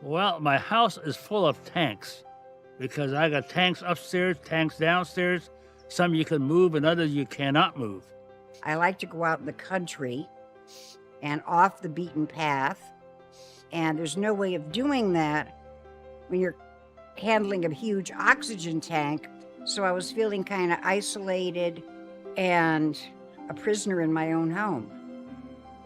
Well, my house is full of tanks because I got tanks upstairs, tanks downstairs. Some you can move and others you cannot move. I like to go out in the country and off the beaten path. And there's no way of doing that when you're handling a huge oxygen tank. So I was feeling kind of isolated and a prisoner in my own home.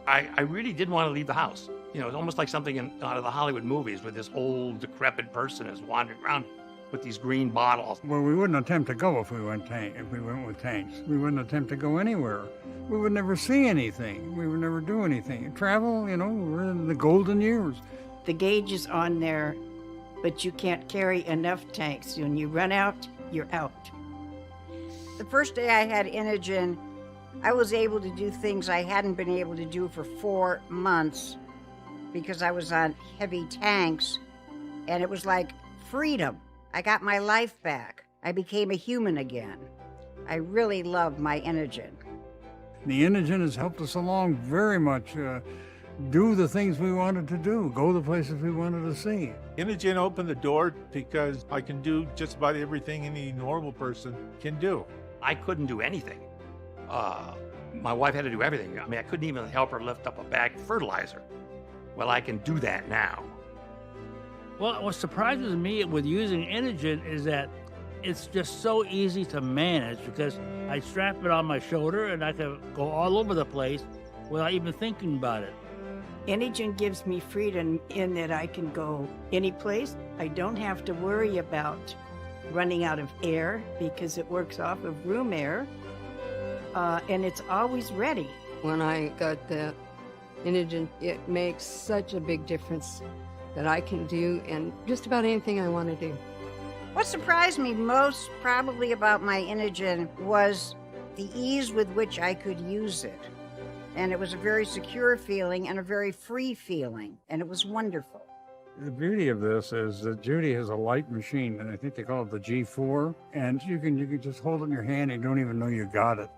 I really didn't want to leave the house. You know, it's almost like something out of the Hollywood movies where this old, decrepit person is wandering around with these green bottles. Well, we wouldn't attempt to go if we went with tanks. We wouldn't attempt to go anywhere. We would never see anything. We would never do anything. Travel, you know, we're in the golden years. The gauge is on there, but you can't carry enough tanks. When you run out, you're out. The first day I had Inogen, I was able to do things I hadn't been able to do for 4 months because I was on heavy tanks, and it was like freedom. I got my life back. I became a human again. I really love my Inogen. The Inogen has helped us along very much, do the things we wanted to do, go the places we wanted to see. Inogen opened the door because I can do just about everything any normal person can do. I couldn't do anything. My wife had to do everything. I mean, I couldn't even help her lift up a bag of fertilizer. Well, I can do that now. Well, what surprises me with using Inogen is that it's just so easy to manage because I strap it on my shoulder and I can go all over the place without even thinking about it. Inogen gives me freedom in that I can go any place. I don't have to worry about running out of air because it works off of room air, and it's always ready. When I got the Inogen, it makes such a big difference that I can do in just about anything I want to do. What surprised me most probably about my Inogen was the ease with which I could use it. And it was a very secure feeling and a very free feeling, and it was wonderful. The beauty of this is that Judy has a light machine, and I think they call it the G4, and you can just hold it in your hand and you don't even know you got it.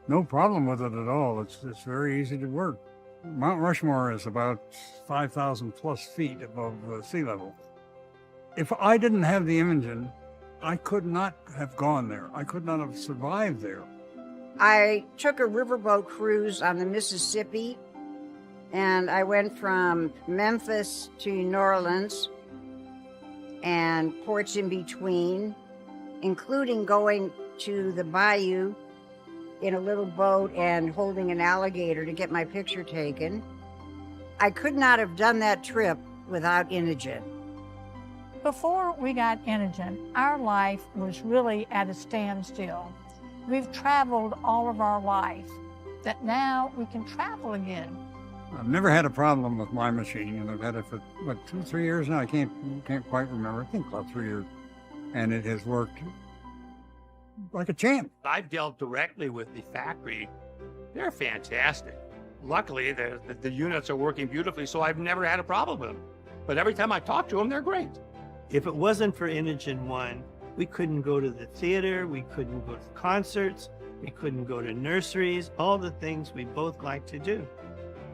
No problem with it at all. It's very easy to work. Mount Rushmore is about 5,000 plus feet above sea level. If I didn't have the Inogen, I could not have gone there. I could not have survived there. I took a riverboat cruise on the Mississippi, and I went from Memphis to New Orleans and ports in between, including going to the bayou in a little boat and holding an alligator to get my picture taken. I could not have done that trip without Inogen. Before we got Inogen, our life was really at a standstill. We've traveled all of our life, that now we can travel again. I've never had a problem with my machine, and I've had it for, 2-3 years now? I can't quite remember. I think about 3 years. And it has worked like a champ. I've dealt directly with the factory. They're fantastic. Luckily, the units are working beautifully, so I've never had a problem with them. But every time I talk to them, they're great. If it wasn't for Inogen One, we couldn't go to the theater, we couldn't go to concerts, we couldn't go to nurseries, all the things we both like to do.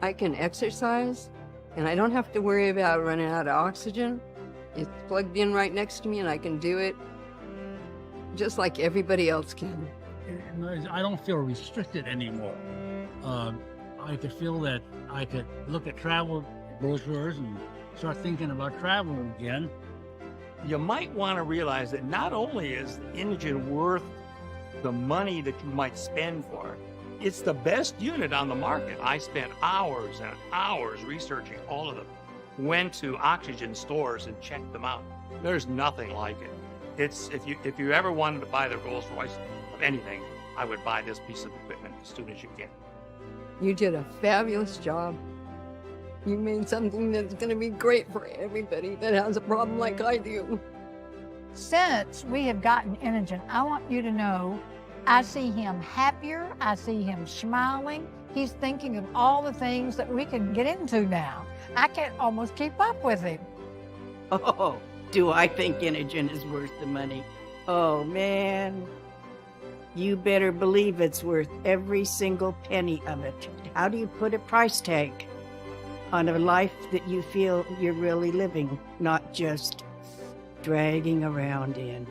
I can exercise, and I don't have to worry about running out of oxygen. It's plugged in right next to me, and I can do it just like everybody else can. I don't feel restricted anymore. I could feel that I could look at travel brochures and start thinking about traveling again. You might want to realize that not only is Inogen worth the money that you might spend for it, it's the best unit on the market. I spent hours and hours researching all of them. Went to oxygen stores and checked them out. There's nothing like it. It's if you ever wanted to buy the Rolls Royce of anything, I would buy this piece of equipment as soon as you can. You did a fabulous job. You made something that's going to be great for everybody that has a problem like I do. Since we have gotten Inogen, I want you to know I see him happier, I see him smiling. He's thinking of all the things that we can get into now. I can't almost keep up with him. Oh, do I think Inogen is worth the money? Oh, man. You better believe it's worth every single penny of it. How do you put a price tag? on a life that you feel you're really living, not just dragging around in.